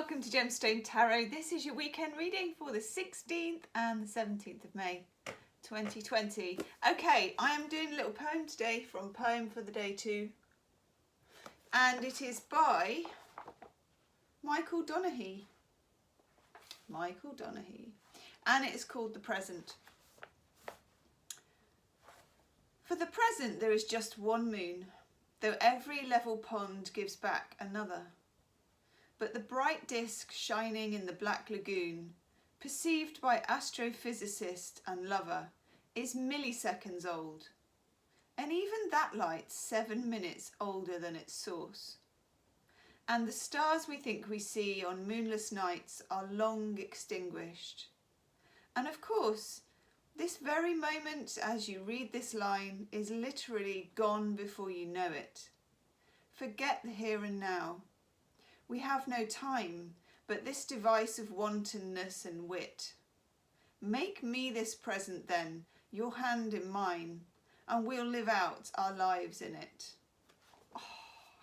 welcome to Gemstone Tarot. This is your weekend reading for the 16th and the 17th of May 2020. Okay, I am doing a little poem today from Poem for the Day 2, and it is by Michael Donaghy, and it is called The Present. For the present there is just one moon, though every level pond gives back another. But the bright disk shining in the black lagoon, perceived by astrophysicist and lover, is milliseconds old. And even that light's 7 minutes older than its source. And the stars we think we see on moonless nights are long extinguished. And of course, this very moment as you read this line is literally gone before you know it. Forget the here and now. We have no time, but this device of wantonness and wit. Make me this present then, your hand in mine, and we'll live out our lives in it. Oh,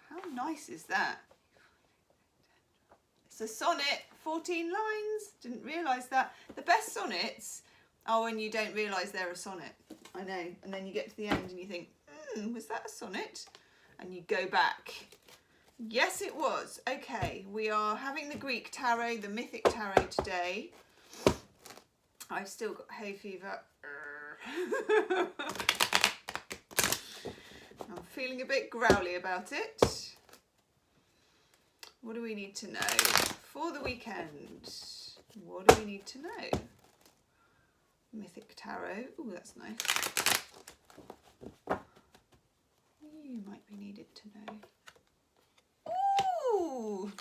how nice is that? It's a sonnet, 14 lines, didn't realise that. The best sonnets are when you don't realise they're a sonnet, I know, and then you get to the end and you think, was that a sonnet? And you go back. Yes, it was. Okay, we are having the Greek tarot, the mythic tarot today. I've still got hay fever. I'm feeling a bit growly about it. What do we need to know for the weekend? What do we need to know? Mythic tarot. Oh, that's nice. You might be needed to know. Ooh.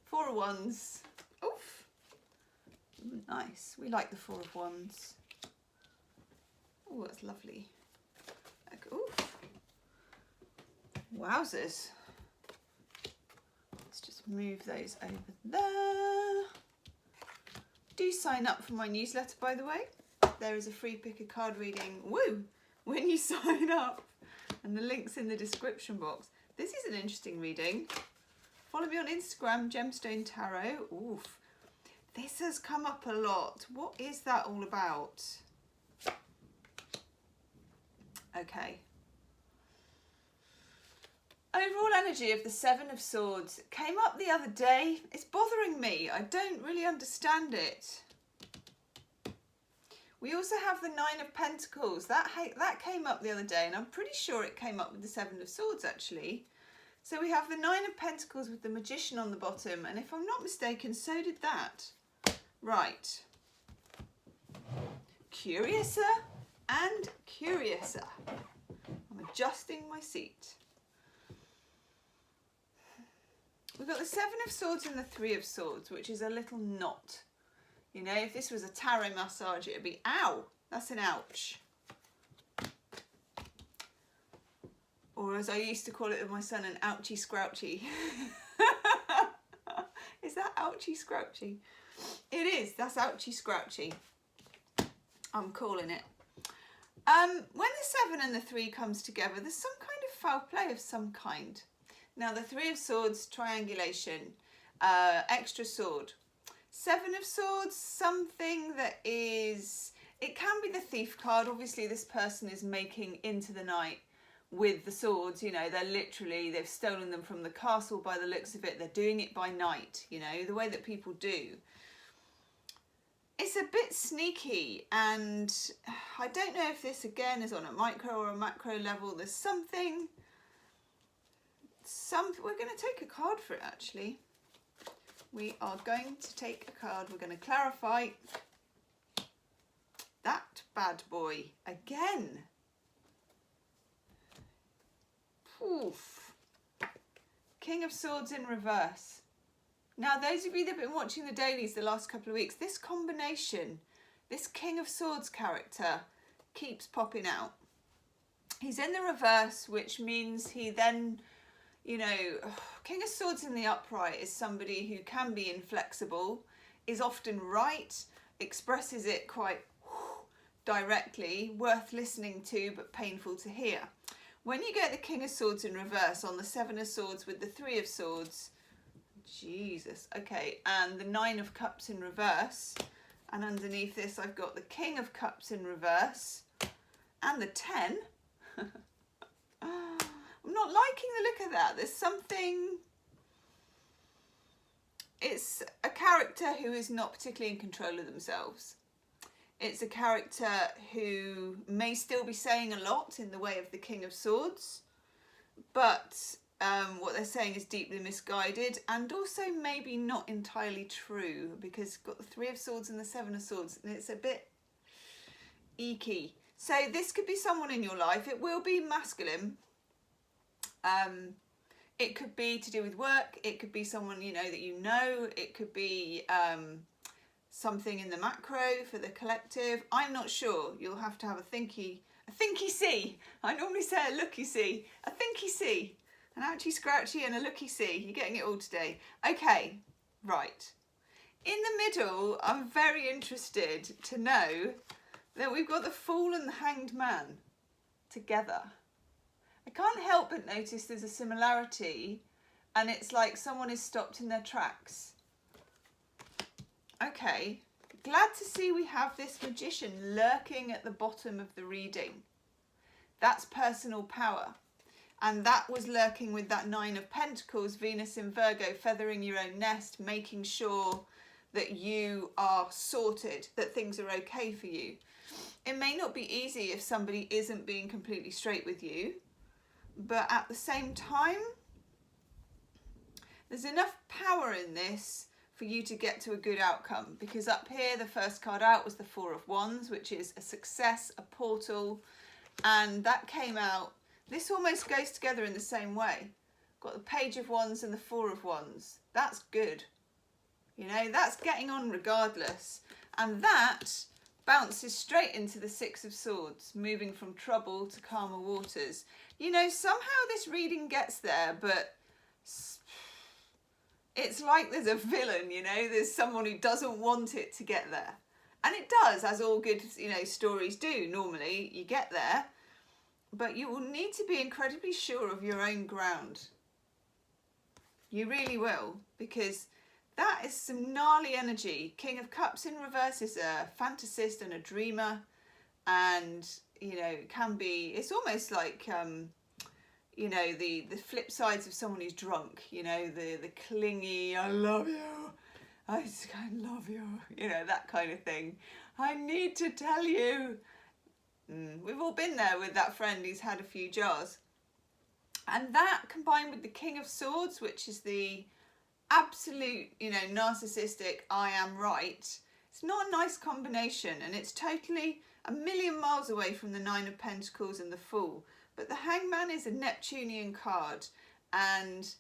Four of Wands. Oof. Nice. We like the Four of Wands. Oh, that's lovely. Oof. Wowzers. Let's just move those over there. Do sign up for my newsletter, by the way. There is a free pick a card reading. Woo! When you sign up, and the link's in the description box. This is an interesting reading. Follow me on Instagram, Gemstone Tarot. Oof, this has come up a lot. What is that all about? Okay. Overall energy of the Seven of Swords came up the other day. It's bothering me. I don't really understand it. We also have the Nine of Pentacles. That came up the other day, and I'm pretty sure it came up with the Seven of Swords, actually. So we have the Nine of Pentacles with the Magician on the bottom, and if I'm not mistaken, so did that. Right. Curiouser and curiouser. I'm adjusting my seat. We've got the Seven of Swords and the Three of Swords, which is a little knot. You know, if this was a tarot massage, it would be, ow, that's an ouch. Or as I used to call it with my son, an ouchy scrouchy. Is that ouchy scrouchy? It is, that's ouchy scrouchy. I'm calling it. When the Seven and the Three comes together, there's some kind of foul play of some kind. Now the Three of Swords, triangulation, extra sword. Seven of Swords, something that is, it can be the thief card. Obviously this person is making into the night with the swords, you know, they've stolen them from the castle by the looks of it. They're doing it by night, you know, the way that people do. It's a bit sneaky, and I don't know if this again is on a micro or a macro level. There's something, we're going to take a card for it actually. We are going to take a card. We're going to clarify that bad boy again. Oof. King of Swords in reverse. Now, those of you that have been watching the dailies the last couple of weeks, this combination, this King of Swords character keeps popping out. He's in the reverse, which means he then, you know, King of Swords in the upright is somebody who can be inflexible, is often right, expresses it quite directly, worth listening to but painful to hear. When you get the King of Swords in reverse on the Seven of Swords with the Three of Swords, Jesus, okay, and the Nine of Cups in reverse, and underneath this I've got the King of Cups in reverse, and the 10. I'm not liking the look of that. There's something... It's a character who is not particularly in control of themselves. It's a character who may still be saying a lot in the way of the King of Swords, but what they're saying is deeply misguided and also maybe not entirely true, because it's got the Three of Swords and the Seven of Swords, and it's a bit eeky. So this could be someone in your life. It will be masculine. It could be to do with work. It could be someone that you know. It could be something in the macro for the collective. I'm not sure. You'll have to have a thinky see. I normally say a looky see. A thinky see. An ouchy scratchy and a looky see. You're getting it all today. Okay, right. In the middle, I'm very interested to know that we've got the Fool and the Hanged Man together. I can't help but notice there's a similarity, and it's like someone is stopped in their tracks. Okay, glad to see we have this Magician lurking at the bottom of the reading. That's personal power. And that was lurking with that Nine of Pentacles, Venus in Virgo, feathering your own nest, making sure that you are sorted, that things are okay for you. It may not be easy if somebody isn't being completely straight with you, but at the same time, there's enough power in this for you to get to a good outcome, because up here the first card out was the Four of Wands, which is a success, a portal, and that came out. This almost goes together in the same way. Got the Page of Wands and the Four of Wands. That's good. That's getting on regardless, and that bounces straight into the Six of Swords, moving from trouble to calmer waters. Somehow this reading gets there, but it's like there's a villain, there's someone who doesn't want it to get there. And it does, as all good, stories do. Normally you get there, but you will need to be incredibly sure of your own ground. You really will, because that is some gnarly energy. King of Cups in reverse is a fantasist and a dreamer, and it can be, it's almost like the flip sides of someone who's drunk, the clingy, I love you, I love you, that kind of thing. I need to tell you. We've all been there with that friend who's had a few jars. And that combined with the King of Swords, which is the absolute, narcissistic, I am right. It's not a nice combination, and it's totally a million miles away from the Nine of Pentacles and the Fool. But the Hangman is a Neptunian card, and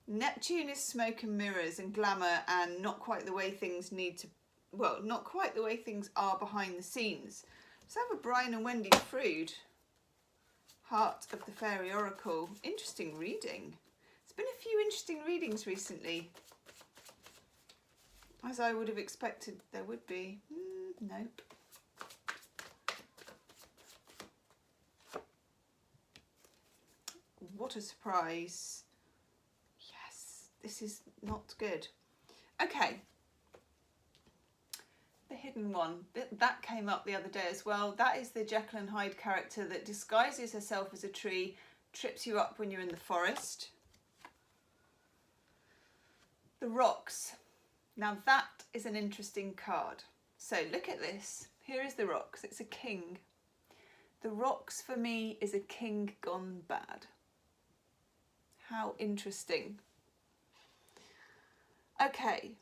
Neptune is smoke and mirrors and glamour, and not quite the way things not quite the way things are behind the scenes. Let's have a Brian and Wendy Frood, Heart of the Fairy Oracle. Interesting reading. There's been a few interesting readings recently, as I would have expected there would be. Nope. What a surprise. Yes, this is not good. Okay. The hidden one. That came up the other day as well. That is the Jekyll and Hyde character that disguises herself as a tree, trips you up when you're in the forest. The Rocks. Now that is an interesting card. So look at this. Here is the Rocks. It's a king. The Rocks for me is a king gone bad. How interesting. Okay,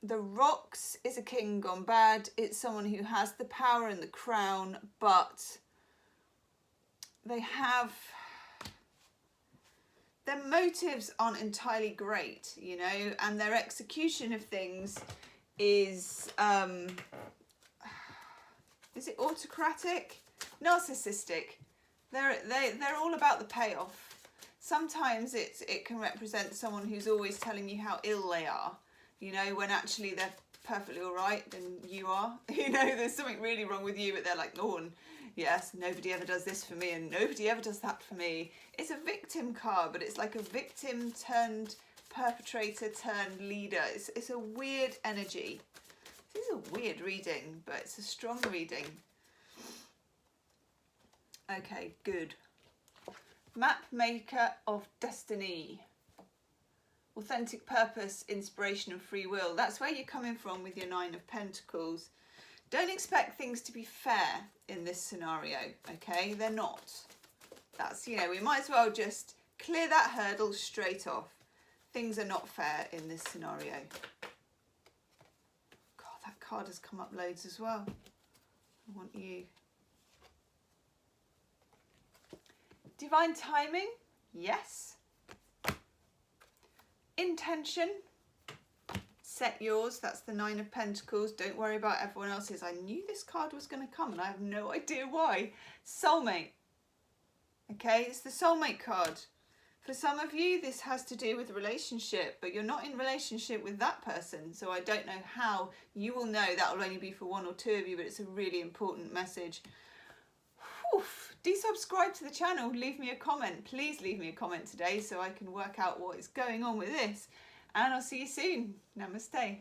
the Rocks is a king gone bad. It's someone who has the power and the crown, but their motives aren't entirely great, and their execution of things is it autocratic? Narcissistic. They're all about the payoff. Sometimes it can represent someone who's always telling you how ill they are, when actually they're perfectly all right and you are. There's something really wrong with you, but they're like, oh, and Yes, nobody ever does this for me and nobody ever does that for me. It's a victim card, but it's like a victim turned perpetrator turned leader. It's a weird energy. This is a weird reading, but it's a strong reading. Okay, good. Map maker of destiny. Authentic purpose, inspiration and free will. That's where you're coming from with your 9 of Pentacles. Don't expect things to be fair in this scenario, okay? They're not. That's, you know, we might as well just clear that hurdle straight off. Things are not fair in this scenario. God, that card has come up loads as well. I want you. Divine timing, yes. Intention, set yours. That's the 9 of Pentacles. Don't worry about everyone else's. I knew this card was going to come and I have no idea why. Soulmate. Okay, it's the soulmate card. For some of you, this has to do with a relationship, but you're not in relationship with that person. So I don't know how you will know. That will only be for 1 or 2 of you, but it's a really important message. Whew. Do subscribe to the channel, leave me a comment. Please leave me a comment today so I can work out what is going on with this. And I'll see you soon. Namaste.